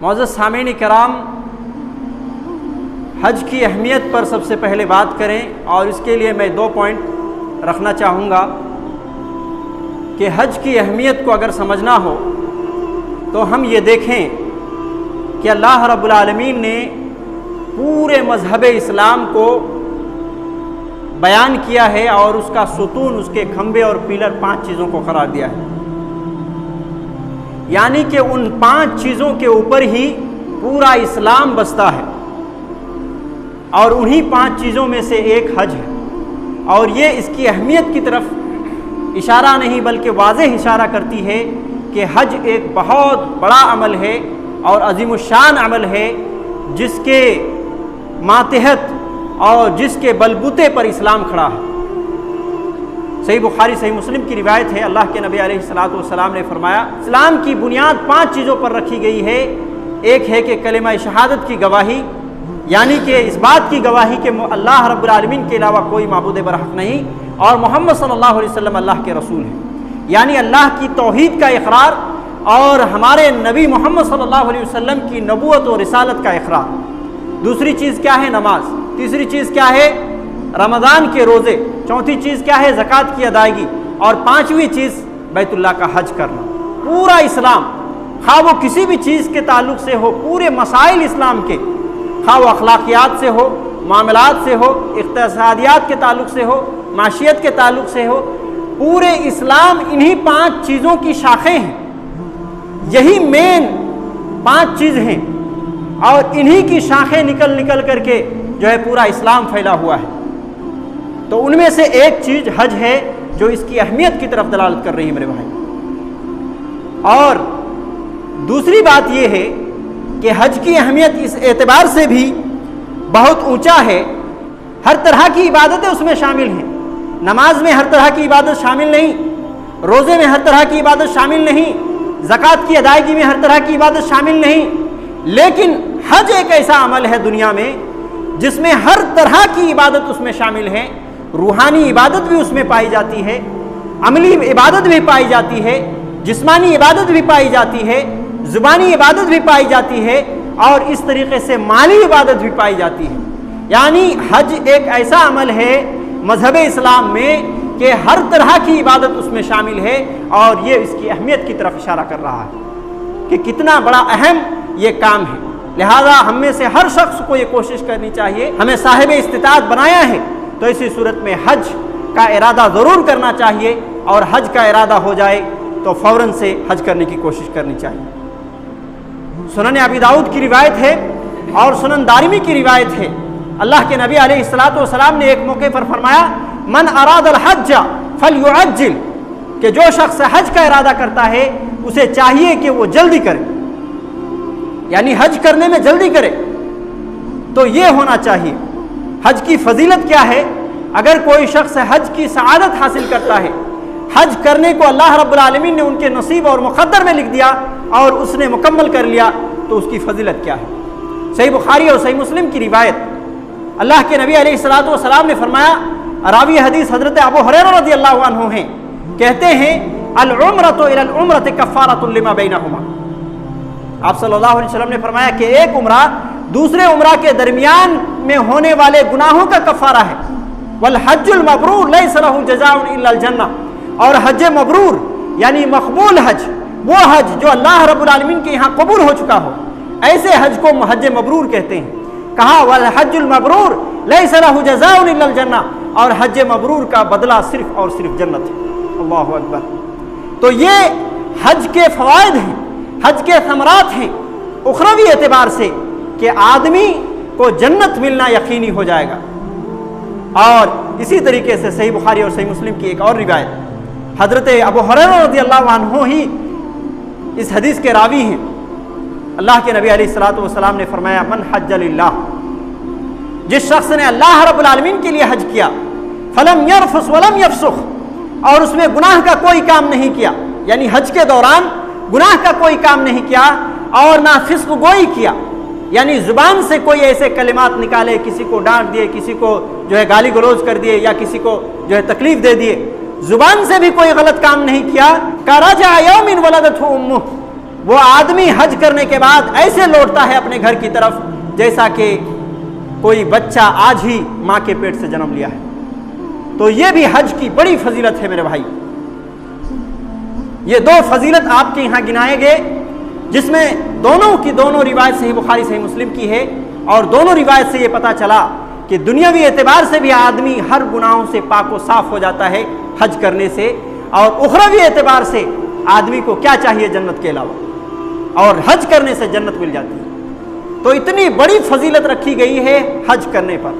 معزز سامعین کرام، حج کی اہمیت پر سب سے پہلے بات کریں، اور اس کے لیے میں 2 پوائنٹ رکھنا چاہوں گا کہ حج کی اہمیت کو اگر سمجھنا ہو تو ہم یہ دیکھیں کہ اللہ رب العالمین نے پورے مذہب اسلام کو بیان کیا ہے اور اس کا ستون، اس کے کھمبے اور پیلر 5 چیزوں کو قرار دیا ہے، یعنی کہ ان 5 چیزوں کے اوپر ہی پورا اسلام بستا ہے، اور انہی 5 چیزوں میں سے ایک حج ہے۔ اور یہ اس کی اہمیت کی طرف اشارہ نہیں بلکہ واضح اشارہ کرتی ہے کہ حج ایک بہت بڑا عمل ہے اور عظیم الشان عمل ہے، جس کے ماتحت اور جس کے بلبوتے پر اسلام کھڑا ہے۔ صحیح بخاری صحیح مسلم کی روایت ہے، اللہ کے نبی علیہ الصلوۃ والسلام نے فرمایا اسلام کی بنیاد 5 چیزوں پر رکھی گئی ہے۔ ایک ہے کہ کلمہ شہادت کی گواہی، یعنی کہ اس بات کی گواہی کہ اللہ رب العالمین کے علاوہ کوئی معبود برحق نہیں اور محمد صلی اللہ علیہ وسلم اللہ کے رسول ہیں، یعنی اللہ کی توحید کا اقرار اور ہمارے نبی محمد صلی اللہ علیہ وسلم کی نبوت و رسالت کا اقرار۔ دوسری چیز کیا ہے؟ نماز۔ تیسری چیز کیا ہے؟ رمضان کے روزے۔ چوتھی چیز کیا ہے؟ زکوٰۃ کی ادائیگی۔ اور 5ویں چیز بیت اللہ کا حج کرنا۔ پورا اسلام، خواہ وہ کسی بھی چیز کے تعلق سے ہو، پورے مسائل اسلام کے، خواہ وہ اخلاقیات سے ہو، معاملات سے ہو، اقتصادیات کے تعلق سے ہو، معاشیت کے تعلق سے ہو، پورے اسلام انہی 5 چیزوں کی شاخیں ہیں، یہی مین 5 چیز ہیں، اور انہی کی شاخیں نکل کر کے جو ہے پورا اسلام پھیلا ہوا ہے۔ تو ان میں سے ایک چیز حج ہے جو اس کی اہمیت کی طرف دلالت کر رہی ہے میرے بھائی۔ اور دوسری بات یہ ہے کہ حج کی اہمیت اس اعتبار سے بھی بہت اونچا ہے، ہر طرح کی عبادتیں اس میں شامل ہیں۔ نماز میں ہر طرح کی عبادت شامل نہیں، روزے میں ہر طرح کی عبادت شامل نہیں، زکوٰۃ کی ادائیگی میں ہر طرح کی عبادت شامل نہیں، لیکن حج ایک ایسا عمل ہے دنیا میں جس میں ہر طرح کی عبادت اس میں شامل ہے۔ روحانی عبادت بھی اس میں پائی جاتی ہے، عملی عبادت بھی پائی جاتی ہے، جسمانی عبادت بھی پائی جاتی ہے، زبانی عبادت بھی پائی جاتی ہے، اور اس طریقے سے مالی عبادت بھی پائی جاتی ہے۔ یعنی حج ایک ایسا عمل ہے مذہب اسلام میں کہ ہر طرح کی عبادت اس میں شامل ہے، اور یہ اس کی اہمیت کی طرف اشارہ کر رہا ہے کہ کتنا بڑا اہم یہ کام ہے۔ لہذا ہم میں سے ہر شخص کو یہ کوشش کرنی چاہیے، ہمیں صاحب استطاعت بنایا ہے تو اسی صورت میں حج کا ارادہ ضرور کرنا چاہیے، اور حج کا ارادہ ہو جائے تو فوراً سے حج کرنے کی کوشش کرنی چاہیے۔ سنن ابی داؤد کی روایت ہے اور سنن دارمی کی روایت ہے، اللہ کے نبی علیہ الصلوۃ والسلام نے ایک موقع پر فرمایا من اراد الحج فلیعجل، کہ جو شخص حج کا ارادہ کرتا ہے اسے چاہیے کہ وہ جلدی کرے، یعنی حج کرنے میں جلدی کرے۔ تو یہ ہونا چاہیے۔ حج کی فضیلت کیا ہے؟ اگر کوئی شخص حج کی سعادت حاصل کرتا ہے، حج کرنے کو اللہ رب العالمین نے ان کے نصیب اور مقدر میں لکھ دیا اور اس نے مکمل کر لیا، تو اس کی فضیلت کیا ہے؟ صحیح بخاری اور صحیح مسلم کی روایت، اللہ کے نبی علیہ الصلوۃ والسلام نے فرمایا، راوی حدیث حضرت ابو ہریرہ رضی اللہ عنہ ہیں، کہتے ہیں العمرۃ الی العمرۃ کفارۃ لما بینہما۔ آپ صلی اللہ علیہ وسلم نے فرمایا کہ ایک عمرہ دوسرے عمرہ کے درمیان میں ہونے والے گناہوں کا کفارہ ہے۔ والحج المبرور لیس لہ جزاء الا الجنہ، اور حج مبرور یعنی مقبول حج، وہ حج جو اللہ رب العالمین کے یہاں قبول ہو چکا ہو، ایسے حج کو حج مبرور کہتے ہیں۔ کہا والحج المبرور لیس لہ جزاء الا الجنہ، اور حج مبرور کا بدلہ صرف اور صرف جنت ہے۔ اللہ اکبر۔ تو یہ حج کے فوائد ہیں، حج کے ثمرات ہیں اخروی اعتبار سے، کہ آدمی کو جنت ملنا یقینی ہو جائے گا۔ اور اسی طریقے سے صحیح بخاری اور صحیح مسلم کی ایک اور روایت، حضرت ابو ہریرہ رضی اللہ عنہ ہی اس حدیث کے راوی ہیں، اللہ کے نبی علیہ الصلوۃ والسلام نے فرمایا من حج للہ، جس شخص نے اللہ رب العالمین کے لیے حج کیا، فلم یرفث ولم یفسق، اور اس میں گناہ کا کوئی کام نہیں کیا، یعنی حج کے دوران گناہ کا کوئی کام نہیں کیا اور نہ فسق گوئی کیا، یعنی زبان سے کوئی ایسے کلمات نکالے، کسی کو ڈانٹ دیے، کسی کو جو ہے گالی گلوچ کر دیے، یا کسی کو جو ہے تکلیف دے دیے، زبان سے بھی کوئی غلط کام نہیں کیا، کَرَجَعَ يَوْمٍ وَلَدَتْهُ أُمُّهُ، وہ آدمی حج کرنے کے بعد ایسے لوٹتا ہے اپنے گھر کی طرف جیسا کہ کوئی بچہ آج ہی ماں کے پیٹ سے جنم لیا ہے۔ تو یہ بھی حج کی بڑی فضیلت ہے میرے بھائی۔ یہ دو فضیلت آپ کے یہاں گنائے گئے، جس میں دونوں کی دونوں روایت صحیح بخاری صحیح مسلم کی ہے، اور دونوں روایت سے یہ پتہ چلا کہ دنیاوی اعتبار سے بھی آدمی ہر گناہوں سے پاک و صاف ہو جاتا ہے حج کرنے سے، اور اخروی اعتبار سے آدمی کو کیا چاہیے جنت کے علاوہ، اور حج کرنے سے جنت مل جاتی ہے۔ تو اتنی بڑی فضیلت رکھی گئی ہے حج کرنے پر۔